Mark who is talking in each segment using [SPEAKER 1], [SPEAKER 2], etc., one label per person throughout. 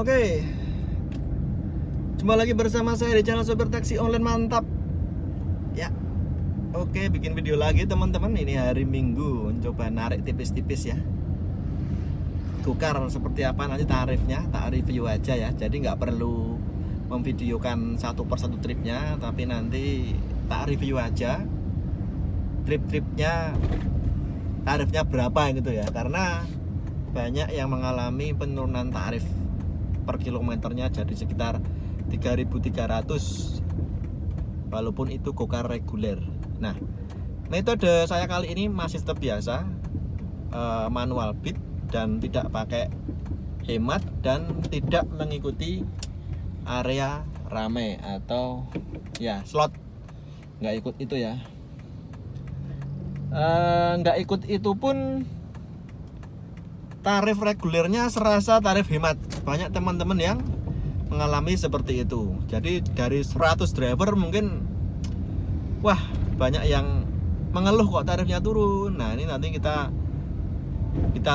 [SPEAKER 1] Oke, jumpa lagi bersama saya di channel Sopir Taksi Online Mantap. Ya, oke, bikin video lagi teman-teman. Ini hari Minggu, coba narik tipis-tipis ya. Tukar seperti apa nanti tarifnya, tak review aja ya. Jadi nggak perlu memvideokan satu persatu tripnya, tapi nanti tak review aja trip-tripnya, tarifnya berapa gitu ya. Karena banyak yang mengalami penurunan tarif per kilometernya jadi sekitar 3.300 walaupun itu gokar reguler. Nah, metode saya kali ini masih tetap biasa, manual bid dan tidak pakai hemat dan tidak mengikuti area rame atau ya slot, nggak ikut itu ya. Nggak ikut itu pun tarif regulernya serasa tarif hemat. Banyak teman-teman yang mengalami seperti itu. Jadi dari 100 driver mungkin wah banyak yang mengeluh kok tarifnya turun. Nah ini nanti kita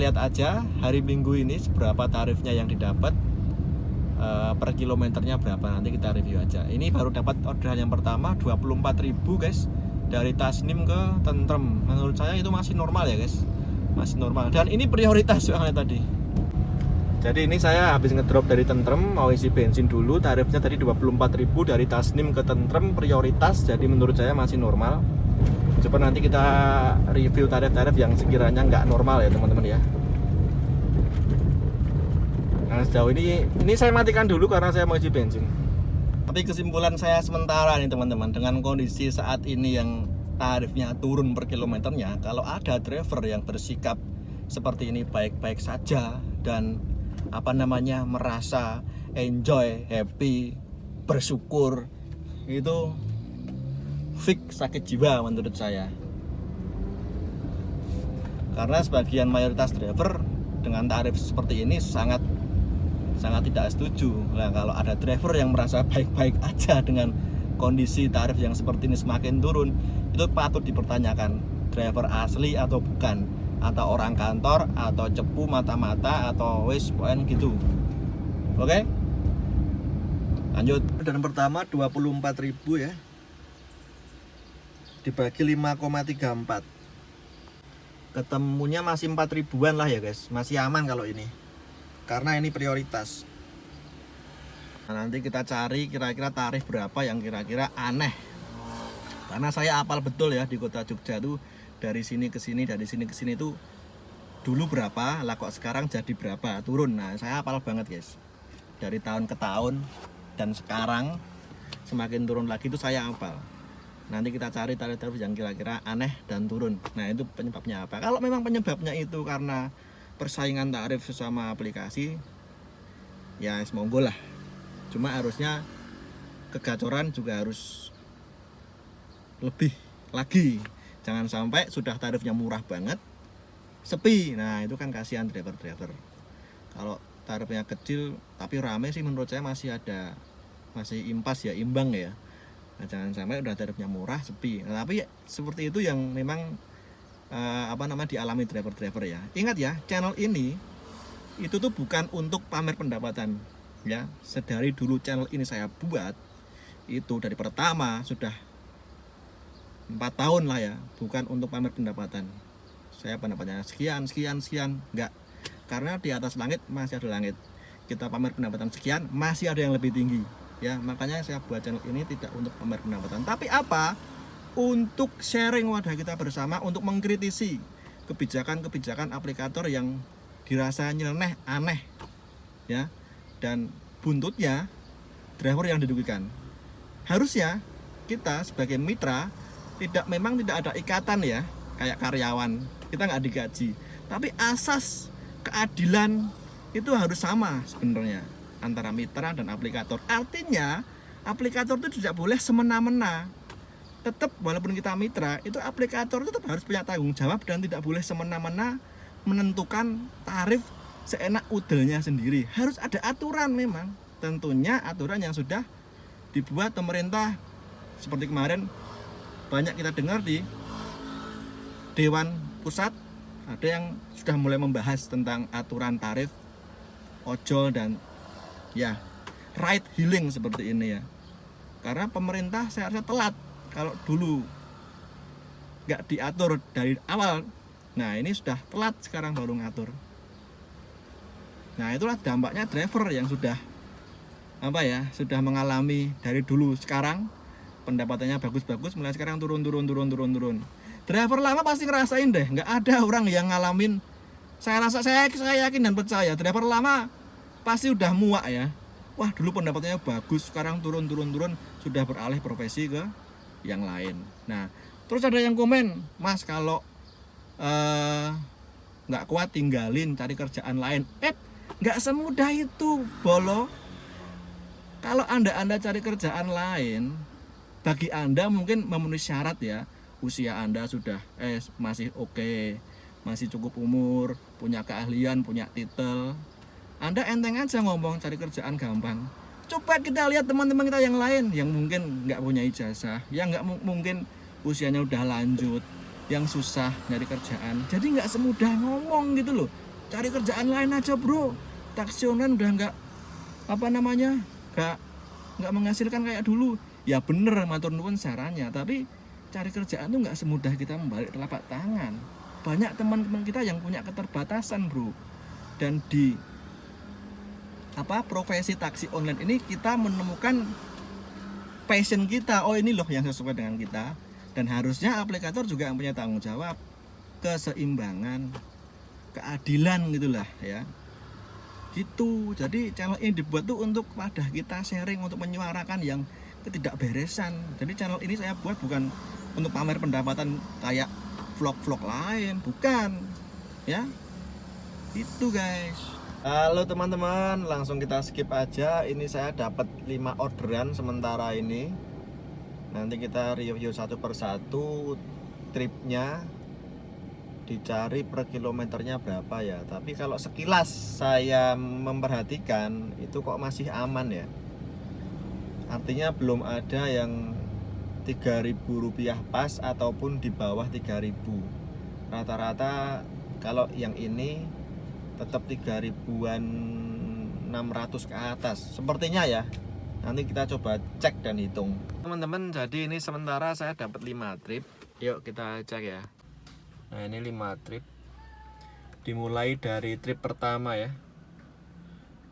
[SPEAKER 1] lihat aja hari Minggu ini seberapa tarifnya yang didapat, per kilometernya berapa, nanti kita review aja. Ini baru dapat orderan yang pertama 24.000 guys, dari Tasnim ke Tentrem. Menurut saya itu masih normal ya guys, masih normal, dan ini prioritas soalnya tadi. Jadi ini saya habis ngedrop dari Tentrem, mau isi bensin dulu. Tarifnya tadi 24.000 dari Tasnim ke Tentrem, prioritas. Jadi menurut saya masih normal. Coba nanti kita review tarif-tarif yang sekiranya nggak normal ya teman-teman ya. Nah sejauh ini saya matikan dulu karena saya mau isi bensin. Tapi kesimpulan saya sementara nih teman-teman, dengan kondisi saat ini yang tarifnya turun per kilometernya, kalau ada driver yang bersikap seperti ini baik-baik saja dan merasa enjoy, happy, bersyukur, itu fix sakit jiwa menurut saya. Karena sebagian mayoritas driver dengan tarif seperti ini sangat tidak setuju. Nah, kalau ada driver yang merasa baik-baik aja dengan kondisi tarif yang seperti ini semakin turun, itu patut dipertanyakan driver asli atau bukan, atau orang kantor, atau cepu mata-mata, atau wis poin gitu. Oke, lanjut. Dan pertama 24.000 ya, dibagi 5,34, ketemunya masih 4 ribuan lah ya guys, masih aman kalau ini, karena ini prioritas. Nah, nanti kita cari kira-kira tarif berapa yang kira-kira aneh, karena saya apal betul ya di kota Jogja tuh, dari sini ke sini, dari sini ke sini tuh dulu berapa, lah kok sekarang jadi berapa, turun. Nah saya apal banget guys, dari tahun ke tahun, dan sekarang semakin turun lagi itu saya apal. Nanti kita cari tarif-tarif yang kira-kira aneh dan turun. Nah itu penyebabnya apa? Kalau memang penyebabnya itu karena persaingan tarif sesama aplikasi, ya monggo lah. Cuma harusnya kegacoran juga harus lebih lagi. Jangan sampai sudah tarifnya murah banget, sepi. Nah itu kan kasihan driver-driver. Kalau tarifnya kecil tapi rame sih menurut saya masih impas ya, imbang ya. Nah, jangan sampai udah tarifnya murah sepi. Nah, tapi seperti itu yang memang dialami driver-driver ya. Ingat ya, channel ini itu tuh bukan untuk pamer pendapatan ya. Sedari dulu channel ini saya buat, itu dari pertama sudah 4 tahun lah ya, bukan untuk pamer pendapatan. Saya pendapatnya sekian, enggak. Karena di atas langit masih ada langit. Kita pamer pendapatan sekian, masih ada yang lebih tinggi. Ya, makanya saya buat channel ini tidak untuk pamer pendapatan, tapi untuk sharing wadah kita bersama, untuk mengkritisi kebijakan aplikator yang dirasa nyeleneh, aneh ya, dan buntutnya driver yang dirugikan. Harusnya kita sebagai mitra memang tidak ada ikatan ya, kayak karyawan, kita nggak digaji, tapi asas keadilan itu harus sama sebenarnya antara mitra dan aplikator. Artinya aplikator itu tidak boleh semena-mena. Tetap walaupun kita mitra, itu aplikator tetap harus punya tanggung jawab dan tidak boleh semena-mena menentukan tarif seenak udelnya sendiri. Harus ada aturan memang. Tentunya aturan yang sudah dibuat pemerintah. Seperti kemarin banyak kita dengar di Dewan Pusat, ada yang sudah mulai membahas tentang aturan tarif ojol dan ya ride healing seperti ini ya. Karena pemerintah saya rasa telat kalau dulu nggak diatur dari awal. Nah ini sudah telat sekarang baru ngatur. Nah itulah dampaknya driver yang sudah sudah mengalami dari dulu sekarang pendapatannya bagus-bagus, mulai sekarang turun. Driver lama pasti ngerasain deh, nggak ada orang yang ngalamin. Saya yakin dan percaya driver lama pasti udah muak ya. Wah dulu pendapatannya bagus, sekarang turun, sudah beralih profesi ke yang lain. Nah terus ada yang komen, Mas kalau nggak kuat tinggalin cari kerjaan lain. Nggak semudah itu bolo. Kalau anda cari kerjaan lain, bagi anda mungkin memenuhi syarat ya, usia anda sudah masih oke, masih cukup umur, punya keahlian, punya titel, anda enteng aja ngomong cari kerjaan gampang. Coba kita lihat teman-teman kita yang lain yang mungkin nggak punya ijazah, yang nggak mungkin usianya udah lanjut, yang susah nyari kerjaan. Jadi nggak semudah ngomong gitu loh. Cari kerjaan lain aja bro, taksi online udah nggak nggak menghasilkan kayak dulu. Ya bener matur nuwun sarannya, tapi cari kerjaan tuh nggak semudah kita membalik telapak tangan. Banyak teman-teman kita yang punya keterbatasan bro. Dan di profesi taksi online ini kita menemukan passion kita. Oh ini loh yang sesuai dengan kita. Dan harusnya aplikator juga yang punya tanggung jawab, keseimbangan, keadilan gitulah ya. Gitu. Jadi channel ini dibuat tuh untuk pada kita sharing, untuk menyuarakan yang ketidakberesan. Jadi channel ini saya buat bukan untuk pamer pendapatan kayak vlog-vlog lain, bukan ya. Itu guys. Halo teman-teman, langsung kita skip aja. Ini saya dapat 5 orderan sementara ini. Nanti kita review satu persatu tripnya, dicari per kilometernya berapa ya. Tapi kalau sekilas saya memperhatikan itu kok masih aman ya. Artinya belum ada yang Rp3.000 pas ataupun di bawah 3.000. Rata-rata kalau yang ini tetap 3.600 ke atas sepertinya ya. Nanti kita coba cek dan hitung teman-teman. Jadi ini sementara saya dapat 5 trip. Yuk kita cek ya. Nah ini 5 trip. Dimulai dari trip pertama ya,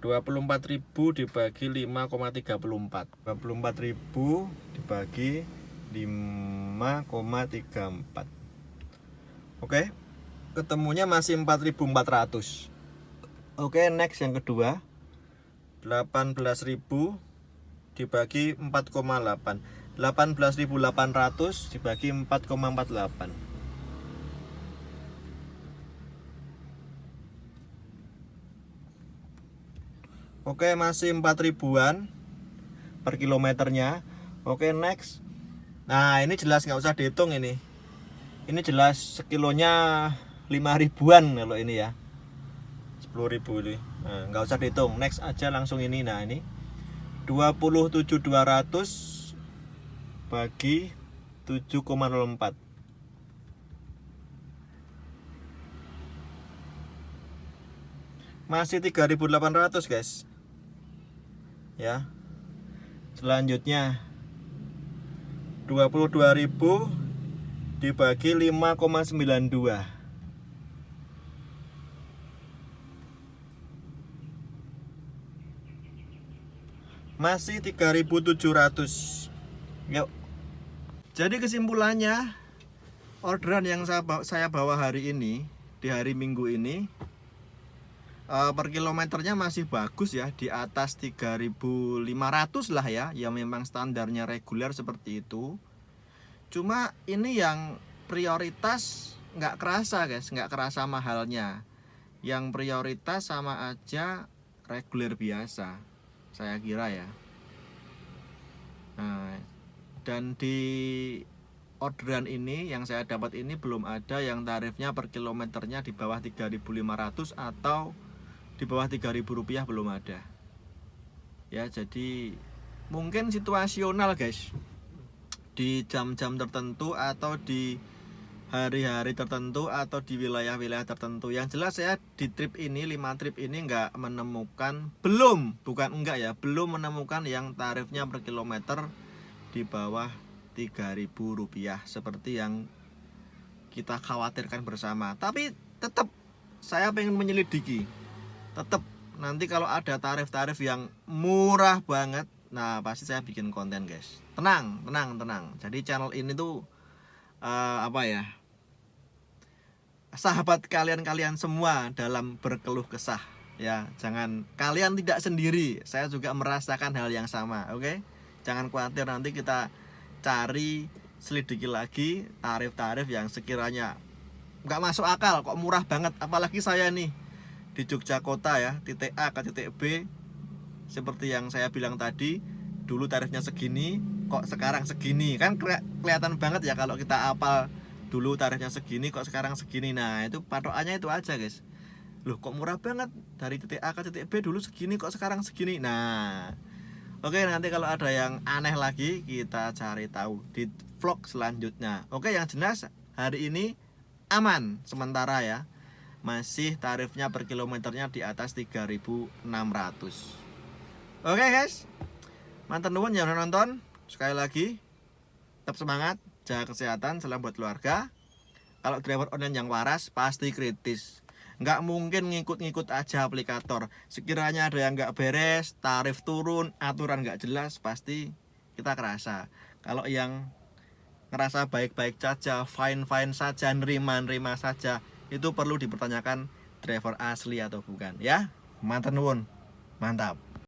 [SPEAKER 1] 24.000 dibagi 5,34. 24.000 dibagi 5,34. Oke, ketemunya masih 4.400. Oke, next yang kedua, 18.000 dibagi 4,8. 18.800 dibagi 4,48. Oke, masih 4.000-an per kilometernya. Oke, next. Nah, ini jelas nggak usah dihitung ini. Ini jelas sekilonya 5.000-an kalau ini ya. 10.000 ini. Nah, nggak usah dihitung. Next aja langsung ini. Nah, ini 27.200 bagi 7,04. Masih 3.800, guys. Ya. Selanjutnya 22.000 dibagi 5,92. Masih 3.700. Yuk. Jadi kesimpulannya, orderan yang saya bawa hari ini, di hari Minggu ini, per kilometernya masih bagus ya, di atas 3.500 lah ya, yang memang standarnya reguler seperti itu. Cuma ini yang prioritas nggak kerasa guys, nggak kerasa mahalnya. Yang prioritas sama aja reguler biasa, saya kira ya. Nah, dan di orderan ini yang saya dapat ini belum ada yang tarifnya per kilometernya di bawah 3.500 atau di bawah Rp3.000 belum ada. Ya, jadi mungkin situasional guys. Di jam-jam tertentu atau di hari-hari tertentu atau di wilayah-wilayah tertentu. Yang jelas saya di trip ini, 5 trip ini nggak menemukan, belum menemukan yang tarifnya per kilometer di bawah Rp3.000 seperti yang kita khawatirkan bersama. Tapi tetap saya pengen menyelidiki, tetap nanti kalau ada tarif-tarif yang murah banget, nah pasti saya bikin konten guys. Tenang. Jadi channel ini tuh sahabat kalian semua dalam berkeluh kesah ya. Jangan, kalian tidak sendiri, saya juga merasakan hal yang sama, oke? Jangan khawatir, nanti kita cari selidiki lagi tarif-tarif yang sekiranya nggak masuk akal, kok murah banget. Apalagi saya nih di Yogyakarta ya, titik A ke titik B, seperti yang saya bilang tadi, dulu tarifnya segini, kok sekarang segini. Kan kelihatan banget ya kalau kita apal, dulu tarifnya segini kok sekarang segini. Nah itu patokannya itu aja guys. Loh kok murah banget, dari titik A ke titik B dulu segini kok sekarang segini. Nah oke, nanti kalau ada yang aneh lagi kita cari tahu di vlog selanjutnya. Oke, yang jelas hari ini aman sementara ya, masih tarifnya per kilometernya di atas 3.600. Oke guys, mantan nuwun yang udah nonton. Sekali lagi tetap semangat, jaga kesehatan, salam buat keluarga. Kalau driver online yang waras pasti kritis, nggak mungkin ngikut-ngikut aja aplikator. Sekiranya ada yang nggak beres, tarif turun, aturan nggak jelas, pasti kita kerasa. Kalau yang ngerasa baik-baik saja, fine-fine saja, nerima saja, itu perlu dipertanyakan driver asli atau bukan ya. Mantan nuwun, mantap.